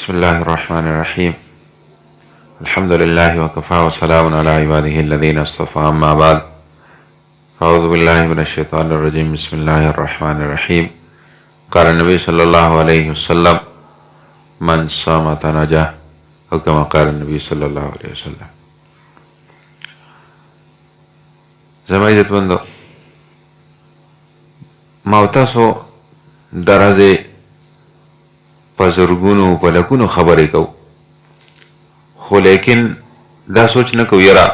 بسم الله الرحمن الرحيم. الحمد لله وكفى وسلام على عباده الذين اصطفى. أما بعد، أعوذ بالله من الشيطان الرجيم. بسم الله الرحمن الرحيم. قال النبي صلى الله عليه وسلم: من صام تنجا، أو كما قال النبي صلى الله عليه وسلم. زما عزتمندو، ما تاسو درازه پزرګونو په لکونو خبرې کو، خو لیکن دا سوچ نه کو یرا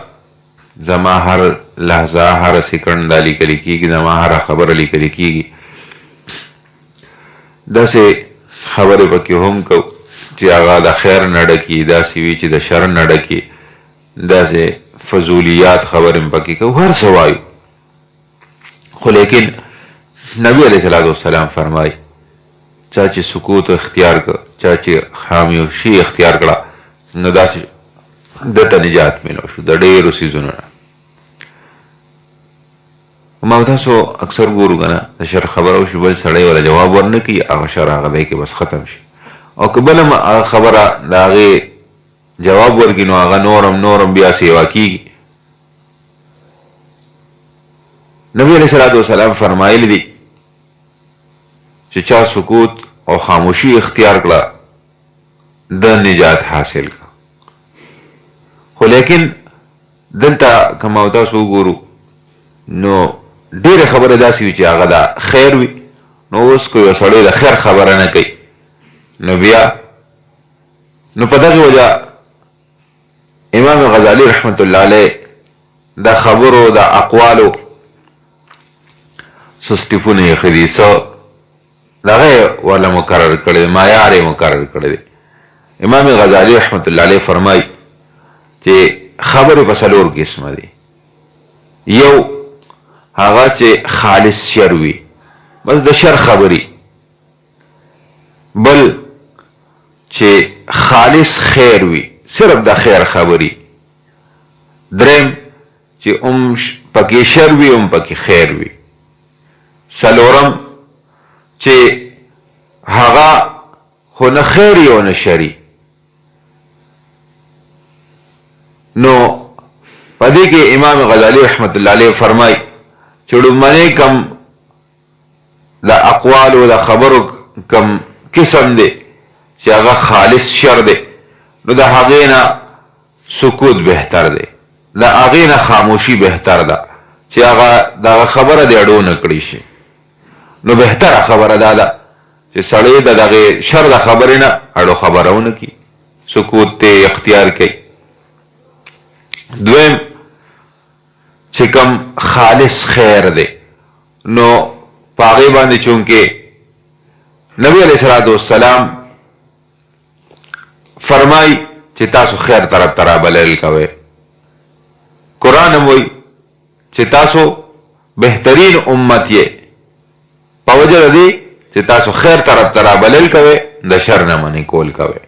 زما هر لحظه هر سکند دالی کلی کیږي، زما هر خبر لیکلی کیږي. داسې خبرې پکې هم کو چې هغه د خیر نه ډکي، داسې وي چې د شر نه ډکي، داسې فضولیات خبرې پکې کو، هر څه وایو. خو لیکن نبی علیه الصلاۃ والسلام فرمایي چا چې سکوت اختیار کړ، چا چې خاموشي اختیار کړه، نو داسې دته نجات ملو شو د ډېرو څیزونو نه. ما تاسو اکثر ګورو که نه، د شر خبره وشي بل سړی ولا جواب ورنه کوي، هغه شر هغه دی کې بس ختم شي. او که بله هغه خبره د هغې جواب ورکړي، نو هغه نورم بیا سیوا کېږي. نبی علیه صلات وسلام فرمایلی دي چې چا سکوت او خاموشي اختیار کړه، د نجات حاصل کړه. خو لیکن دلته که ما تاسو وګورو، نو ډېرې خبرې داسې وي چې هغه د خیر وي. نو اوس که یو سړی د خیر خبره نه کوي، نو بیا نو په دغې وجه امام غزالی رحمت الله علیه د خبرو د اقوالو سستیفونه یې ښه دي، څه دغه والا مقرر کړی دی، معیار یې مقرر کړی دی. امام غزالی رحمت الله علیه فرمایي چې خبرې په څلور قسمه دي. یو هغه چې خالص شر وي، بس د شر خبرې. بل چې خالص خیر وي، صرف د خیر خبرې. دریم چې پکې شر وي پکې خیر وي. څلورم چې هغه خو نه خیری او نه شری. نو په دې کې امام غزالی رحمت الله علیه فرمای چې لومړی کم د اقوال او د خبرو کم قسم دی چې هغه خالص شر دی، نو د هغې نه سکوت بهتر دی، د هغې نه خاموشي بهتر ده چې هغه دغه خبره د اډو نه کړی شي. نو بهتره خبره دا ده چې سړی د دغې شر د خبرې نه اړو خبره ونه کړي، سکوت ته اختیار کوي. دویم چې کوم خالص خیر دی، نو په هغې باندې چونکې نبی علیه صلات والسلام فرمایي چې تاسو خیر طرف ته رابلل کوئ. قرآن هم وایي چې تاسو بهترین امت یې په وجه د دې چې تاسو خیر طرف ته رابلل کوئ، د شر نه منې کول کوئ.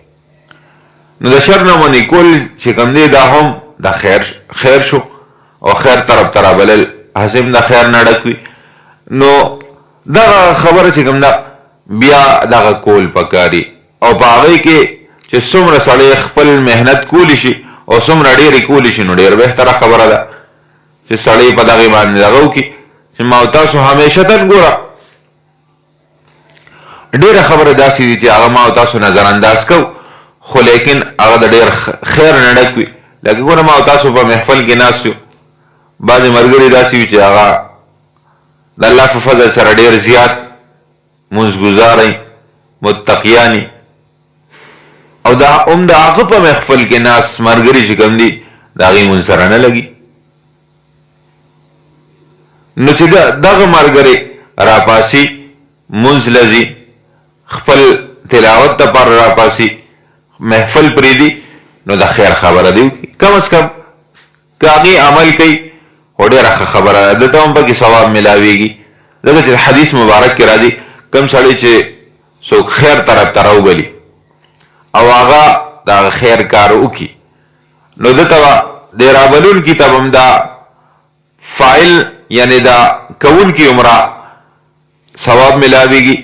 نو د شر نه منې کول چې کوم دی، دا هم د خیر شو، او خیر طرف ته رابلل هسې د خیر نه ډک وي. نو دغه خبره چې کوم ده بیا دغه کول پکاري، او په هغې کې چې څومره سړی خپل محنت کولی شي او څومره ډېرې کولی شي، نو ډېر بهتره خبره ده چې سړی په دغې باندې دغه وکړي. چې ما تاسو همیشتن ګوره ډېره خبره داسې دي چې هغه ما تاسو نظر انداز کو، خو لیکن هغه د ډېر خیر نه ډک وي. لکه ګوره ما تاسو په محفل کې ناست یو، بعضې ملګري داسې وي چې هغه د الله په فضل سره ډېر زیات منځګزاره متقیان، او دا هم د هغه په محفل کې ناست ملګري چې کوم دي د هغې مونځ سره نه لګي. نو چې دغه ملګری راپاسي مونځ لځي، خپل تلاوت دپاره راپاسي، محفل پرېږدي، نو د خیر خبره دی وکړي. کم از کم که هغې عمل کوي، خو ډېره ښه خبره ده، دته هم پکې ثواب میلاویږي. ځکه چې حدیث مبارک کې راځي کوم سړی چې څوک خیر طرف ته راوبلي او هغه د هغه خیر کار وکړي، نو دته به د رابلونکي ته به هم دا فاعل یعنی دا کوونکي عمره ثواب ملاویږي.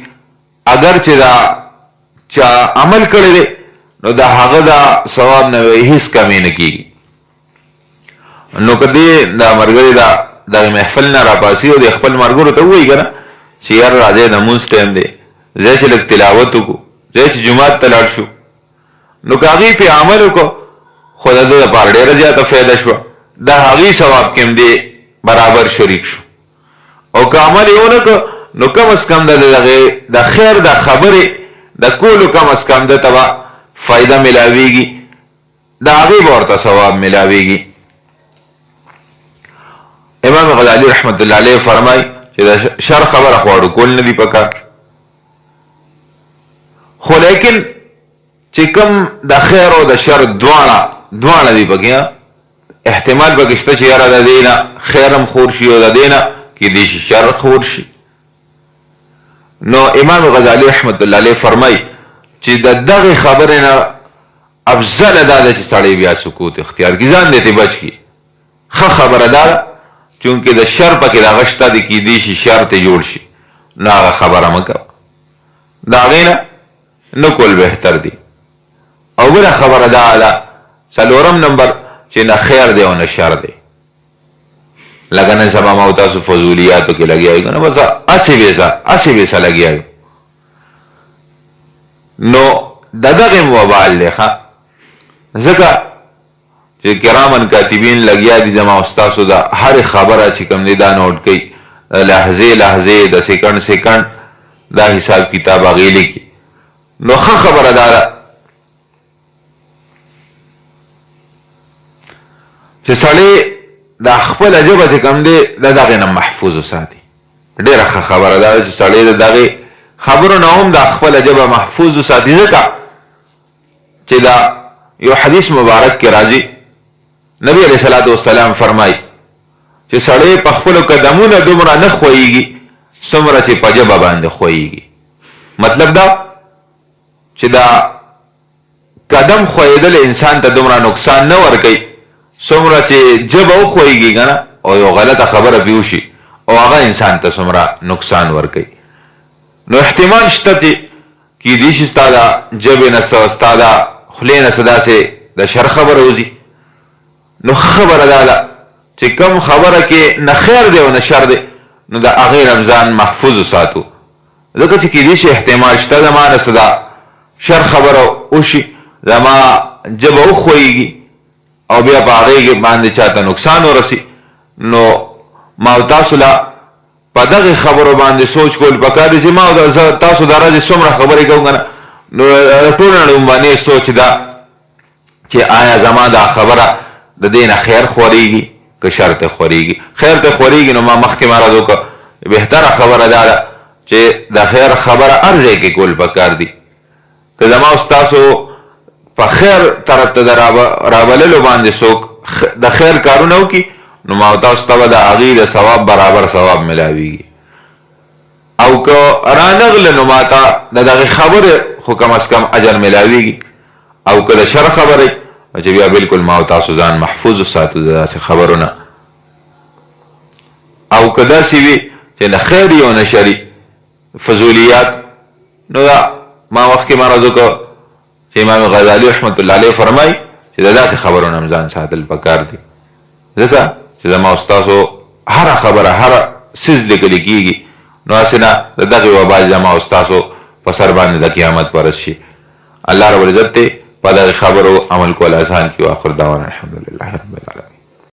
اگر چې دا چا عمل کړی دی نو دا هغه دا ثواب نه هیڅ کمی نه کیږي. نو کدی دا مرګري دا محفل نه راپاسي او د خپل مرګرو ته وایي کنه چې یار راځي د مونږ ټیم دی زه چې لږ تلاوت وکړو زه چې جمعات ته لاړ شو نو کاغي په عمل وکړو خو د دې لپاره ډېره زیاته فایده شو دا هغې ثواب کې هم دی برابر شریک شو او که عمل یې ونه کړ نو کم از کم د خیر د خبرې د کولو کم از کم ده ته به فایده ملاویږي د هغې به ورته ثواب ملاویږي. امام غزالی رحمت الله علیه فرمای چې د شر خبره خو اړوکول نه دي پکار خو لیکن چې کوم د خیر او د شر دواړه دي پکې احتمال پکې شته چې یاره د دې نه خیر هم خور شي او د دې نه کیدای شي شر خور شي. نو امام غزالی رحمت الله علیه فرمای چې د دغه خبرې نه افضل دا ده چې سړی بیا سکوت اختیار کړي ځان دې ته بچ کړي. ښه خبره ده چونکې د شر پکې دغه شته د کیدای شي شر ته جوړ شي نو هغه خبره مه کوه د هغې نه نه کول بهتر دی. او بله خبره دا ده څلورم نمبر چې نه خیر دی او نه شر دی. لکه نن سبا ما تاسو فضولیاتو کې لګیا یو کنه بس اسې بیسه لګیا یو نو د دغې وبال دی ښه ځکه چې کرامن کاتبین لګیا دي زما استاسو دا هر خبره چې کوم دی دا نوټ کوي لحظې د سیکنډ دا حساب کتاب هغې لیکي. نو ښه خبره دا ده چې سړی د خپله ژبه چې کوم دی د دغې نه محفوظ وساتي. ډېره ښه خبره دا ده چې سړی د دغې خبرو نه هم د خپله ژبه محفوظ وساتي ځکه چې دا یو حدیث مبارک کې راځي نبی علیه صلات وسلام فرمایي چې سړی په خپلو قدمونه دومره نه ښویږي څومره چې په ژبه باندې ښویږي. مطلب دا چې دا قدم ښویېدل انسان ته دومره نقصان نه ورکوي څومره چې ژبه وښویږي که نه او یو غلطه خبره پرې وشي او هغه انسان ته څومره نقصان ورکوي. نو احتمال شته چې کیدای شي ستا د ژبې نه ستا د خولې نه څه داسې د شر خبره وځي. نو خبره دا ده چې کوم خبره کې نه خیر دی او نه شر دی نو د هغې رمضان محفوظ وساتو ځکه چې کیدای شي احتمال شته زما نه څه د شر خبره وشي زما ژبه وښویږي او بیا په هغې باندې چاته نقصان ورسي. نو ما او تاسو له په دغې خبرو باندې سوچ کول پکار دی چې ما او تاسو د ورځې څومره خبرې کوو که نه نو ټول نړۍ باندې سوچ ده چې آیا زما دا خبره د دې نه خیر خورېږي که شر ته خورېږي. خیر ته خورېږي نو ما مخکې عرض وکړه بهتره خبره دا ده چې د خیر خبره هر ځای کې کول پکار دي. که زما او ستاسو په خیر طرف ته د رابللو باندې څوک د خیر کارونه وکړي نو ما او تاسو ته به د هغې د ثواب برابر ثواب ملاویږي. او که رانغله نو ما ته د دغې خبرې خو کم از کم اجر ملاویږي. او که د شر خبرې چې بیا بلکل ما او تاسو ځان محفوظ وساتو د داسې خبرو نه. او که داسې وي چې نه خیر وي او نه شر فضولیات نو دا ما مخکې عرض وکړه چې امام غزالی رحمت الله علیه فرمایي چې د داسې خبرو نه هم ځان ساتل پکار دي ځکه چې زما او ستاسو هره خبره هر څیز لیکلی کېږي نو هسې نه د دغې وبال زما او ستاسو په سر باندې د قیامت ورځ شي. الله رب العزت ته په دغې خبرو عمل کول آسان کړي. واخر دعوانا الحمدلله رب العالمین.